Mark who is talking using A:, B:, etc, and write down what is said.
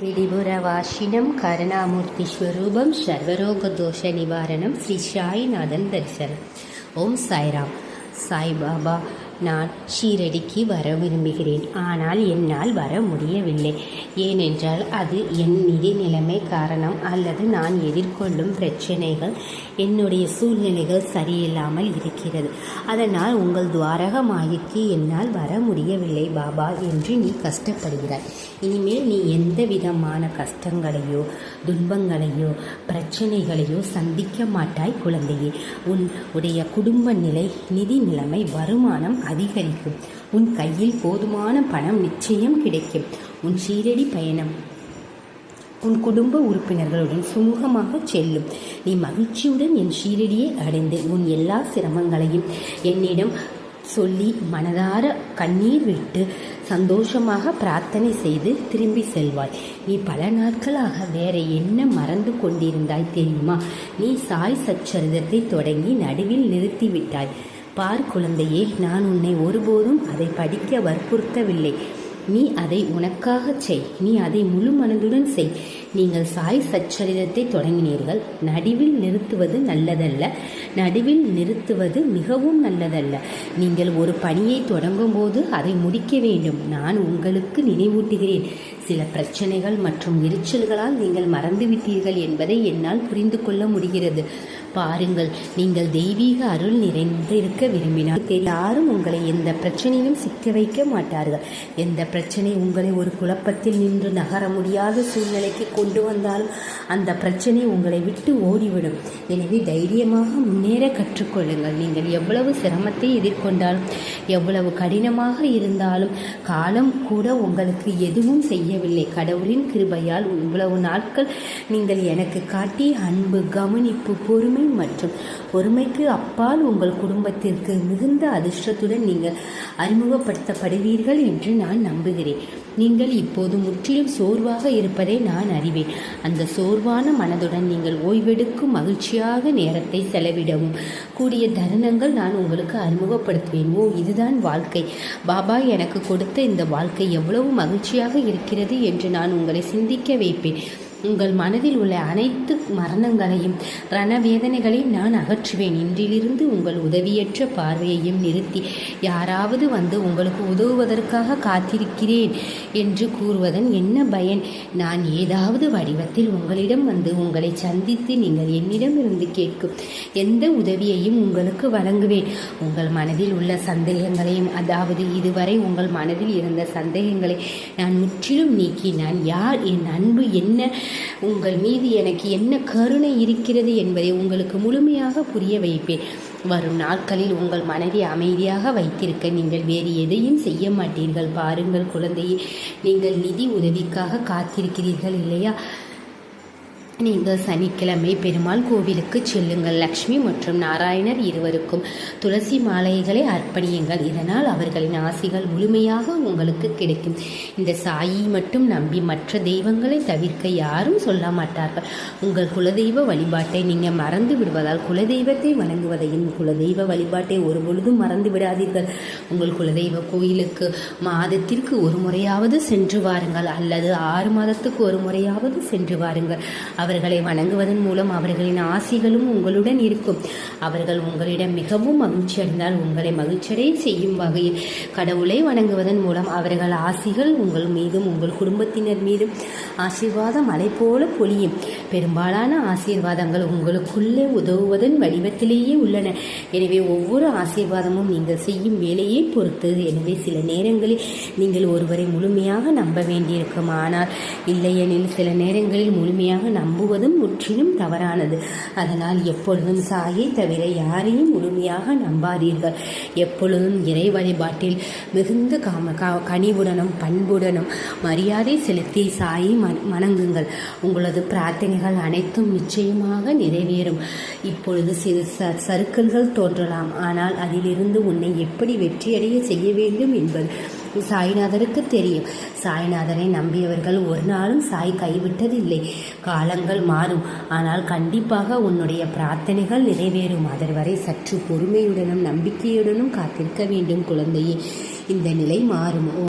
A: பிடிபுரவாசினம் கருணாமூர்த்தி ஸ்வரூபம் சர்வரோக தோஷ நிவாரணம் ஸ்ரீ சாய்நாதன் தரிசனம். ஓம் சாய்ராம். சாய்பாபா, நான் ஷீரடிக்கு வர விரும்புகிறேன். ஆனால் என்னால் வர முடியவில்லை. ஏனென்றால் அது என் நிதி நிலைமை காரணம் அல்லது நான் எதிர்கொள்ளும் பிரச்சனைகள், என்னுடைய சூழ்நிலைகள் சரியில்லாமல் இருக்கிறது. அதனால் உங்கள் துவாரக மாயைக்கு என்னால் வர முடியவில்லை பாபா என்று நீ கஷ்டப்படுகிறாய். இனிமேல் நீ எந்த விதமான கஷ்டங்களையோ துன்பங்களையோ பிரச்சனைகளையோ சந்திக்க மாட்டாய் குழந்தையே. உடைய குடும்ப நிலை, நிதி நிலைமை, வருமானம் அதிகரிக்கும். உன் கையில் போதுமான பணம் நிச்சயம் கிடைக்கும். உன் ஷீரடி பயணம் உன் குடும்ப உறுப்பினர்களுடன் சுமூகமாக செல்லும். நீ மகிழ்ச்சியுடன் என் ஷீரடியை அடைந்து உன் எல்லா சிரமங்களையும் என்னிடம் சொல்லி மனதார கண்ணீர் விட்டு சந்தோஷமாக பிரார்த்தனை செய்து திரும்பி செல்வாய். நீ பல நாட்களாக வேற என்ன மறந்து கொண்டிருந்தாய் தெரியுமா? நீ சாய் சச்சரிதத்தை தொடங்கி நடுவில் நிறுத்திவிட்டாய். பார் குழந்தையே, நான் உன்னை ஒருபோதும் அதை படிக்க வற்புறுத்தவில்லை. நீ அதை உனக்காக செய். நீ அதை முழு மனதுடன் செய். நீங்கள் சாய் சச்சரிதத்தை தொடங்கினீர்கள். நடுவில் நிறுத்துவது நல்லதல்ல. நடுவில் நிறுத்துவது மிகவும் நல்லதல்ல. நீங்கள் ஒரு பணியை தொடங்கும் போது அதை முடிக்க வேண்டும். நான் உங்களுக்கு நினைவூட்டுகிறேன். சில பிரச்சனைகள் மற்றும் எரிச்சல்களால் நீங்கள் மறந்துவிட்டீர்கள் என்பதை என்னால் புரிந்து கொள்ள முடிகிறது. பாருங்கள், நீங்கள் தெய்வீக அருள் நிறைந்திருக்க விரும்பினால் யாரும் உங்களை எந்த பிரச்சனையிலும் சிக்க வைக்க மாட்டார்கள். எந்த பிரச்சனை உங்களை ஒரு குழப்பத்தில் நின்று நகர முடியாத சூழ்நிலைக்கு கொண்டு வந்தாலும் அந்த பிரச்சனை உங்களை விட்டு ஓடிவிடும். எனவே தைரியமாக முன்னேற கற்றுக்கொள்ளுங்கள். நீங்கள் எவ்வளவு சிரமத்தை எதிர்கொண்டாலும், எவ்வளவு கடினமாக இருந்தாலும் காலம் கூட உங்களுக்கு எதுவும் செய்யவில்லை. கடவுளின் கிருபையால் இவ்வளவு நாட்கள் நீங்கள் எனக்கு காட்டிய அன்பு, கவனிப்பு, பொறுமை மற்றும் பொறுமைக்கு அப்பால் உங்கள் குடும்பத்திற்கு மிகுந்த அதிர்ஷ்டத்துடன் நீங்கள் அறிமுகப்படுத்தப்படுவீர்கள் என்று நான் நம்புகிறேன். நீங்கள் இப்போது முற்றிலும் சோர்வாக இருப்பதை நான் அறிவேன். அந்த சோர்வான மனதுடன் நீங்கள் ஓய்வெடுக்கும் மகிழ்ச்சியாக நேரத்தை செலவிடவும் கூடிய தருணங்கள் நான் உங்களுக்கு அறிமுகப்படுத்துவேன். ஓ, இதுதான் வாழ்க்கை. பாபா எனக்கு கொடுத்த இந்த வாழ்க்கை எவ்வளவு மகிழ்ச்சியாக இருக்கிறது என்று நான் உங்களை சிந்திக்க வைப்பேன். உங்கள் மனதில் உள்ள அனைத்து மரணங்களையும் ரணவேதனைகளையும் நான் அகற்றுவேன். இன்றிலிருந்து உங்கள் உதவியற்ற பார்வையையும் நிறுத்தி யாராவது வந்து உங்களுக்கு உதவுவதற்காக காத்திருக்கிறேன் என்று கூறுவதன் என்ன பயன்? நான் ஏதாவது வடிவத்தில் உங்களிடம் வந்து உங்களை சந்தித்து நீங்கள் என்னிடமிருந்து கேட்கும் எந்த உதவியையும் உங்களுக்கு வழங்குவேன். உங்கள் மனதில் உள்ள சந்தேகங்களையும், அதாவது இதுவரை உங்கள் மனதில் இருந்த சந்தேகங்களை நான் முற்றிலும் நீக்கி, நான் யார், என் அன்பு என்ன, உங்கள் மீது எனக்கு என்ன கருணை இருக்கிறது என்பதை உங்களுக்கு முழுமையாக புரிய வைப்பேன். வரும் நாட்களில் உங்கள் மனதை அமைதியாக வைத்திருக்க நீங்கள் வேறு எதையும் செய்ய மாட்டீர்கள். பாருங்கள் குழந்தையே, நீங்கள் நிதி உதவிக்காக காத்திருக்கிறீர்கள் இல்லையா? நீங்கள் சனிக்கிழமை பெருமாள் கோவிலுக்கு செல்லுங்கள். லக்ஷ்மி மற்றும் நாராயணர் இருவருக்கும் துளசி மாலைகளை அர்ப்பணியுங்கள். இதனால் அவர்களின் ஆசிகள் முழுமையாக உங்களுக்கு கிடைக்கும். இந்த சாயை மட்டும் நம்பி மற்ற தெய்வங்களை தவிர்க்க யாரும் சொல்ல மாட்டார்கள். உங்கள் குலதெய்வ வழிபாட்டை நீங்கள் மறந்து விடுவதால் குலதெய்வத்தை வணங்குவதையும் குலதெய்வ வழிபாட்டை ஒருபொழுதும் மறந்து விடாதீர்கள். உங்கள் குலதெய்வ கோயிலுக்கு மாதத்திற்கு ஒரு முறையாவது சென்று வாருங்கள், அல்லது 6 மாதத்துக்கு ஒரு முறையாவது சென்று வாருங்கள். அவர்களை வணங்குவதன் மூலம் அவர்களின் ஆசிகளும் உங்களுடன் இருக்கும். அவர்கள் உங்களிடம் மிகவும் மகிழ்ச்சி அடைந்தால் உங்களை மகிழ்ச்சியடைய செய்யும் வகையில் கடவுளை வணங்குவதன் மூலம் அவர்கள் ஆசிகள் உங்கள் மீதும் உங்கள் குடும்பத்தினர் மீதும் ஆசீர்வாதம் மழை போல பொழியும். பெரும்பாலான ஆசீர்வாதங்கள் உங்களுக்குள்ளே உதவுவதன் வடிவத்திலேயே உள்ளன. எனவே ஒவ்வொரு ஆசீர்வாதமும் நீங்கள் செய்யும் வேலையை பொறுத்தது. எனவே சில நேரங்களில் நீங்கள் ஒருவரை முழுமையாக நம்ப வேண்டியிருக்கும். ஆனால் இல்லையெனில் சில நேரங்களில் முழுமையாக நம்புவதும் முற்றிலும் தவறானது. அதனால் எப்பொழுதும் சாயை தவிர யாரையும் முழுமையாக நம்பாதீர்கள். எப்பொழுதும் இறை வழிபாட்டில் மிகுந்த கனிவுடனும் பண்புடனும் மரியாதை செலுத்தி சாயை வணங்குங்கள். உங்களது பிரார்த்தனைகள் அனைத்தும் நிச்சயமாக நிறைவேறும். இப்பொழுது சிறு சறுக்கல்கள் தோன்றலாம், ஆனால் அதிலிருந்து உன்னை எப்படி வெற்றியடைய செய்ய வேண்டும் என்பது சாய்நாதருக்கு தெரியும். சாய்நாதனை நம்பியவர்கள் ஒரு நாளும் சாய் கைவிட்டதில்லை. காலங்கள் மாறும், ஆனால் கண்டிப்பாக உன்னுடைய பிரார்த்தனைகள் நிறைவேறும். அதுவரை சற்று பொறுமையுடனும் நம்பிக்கையுடனும் காத்திருக்க வேண்டும் குழந்தையே. இந்த நிலை மாறும்.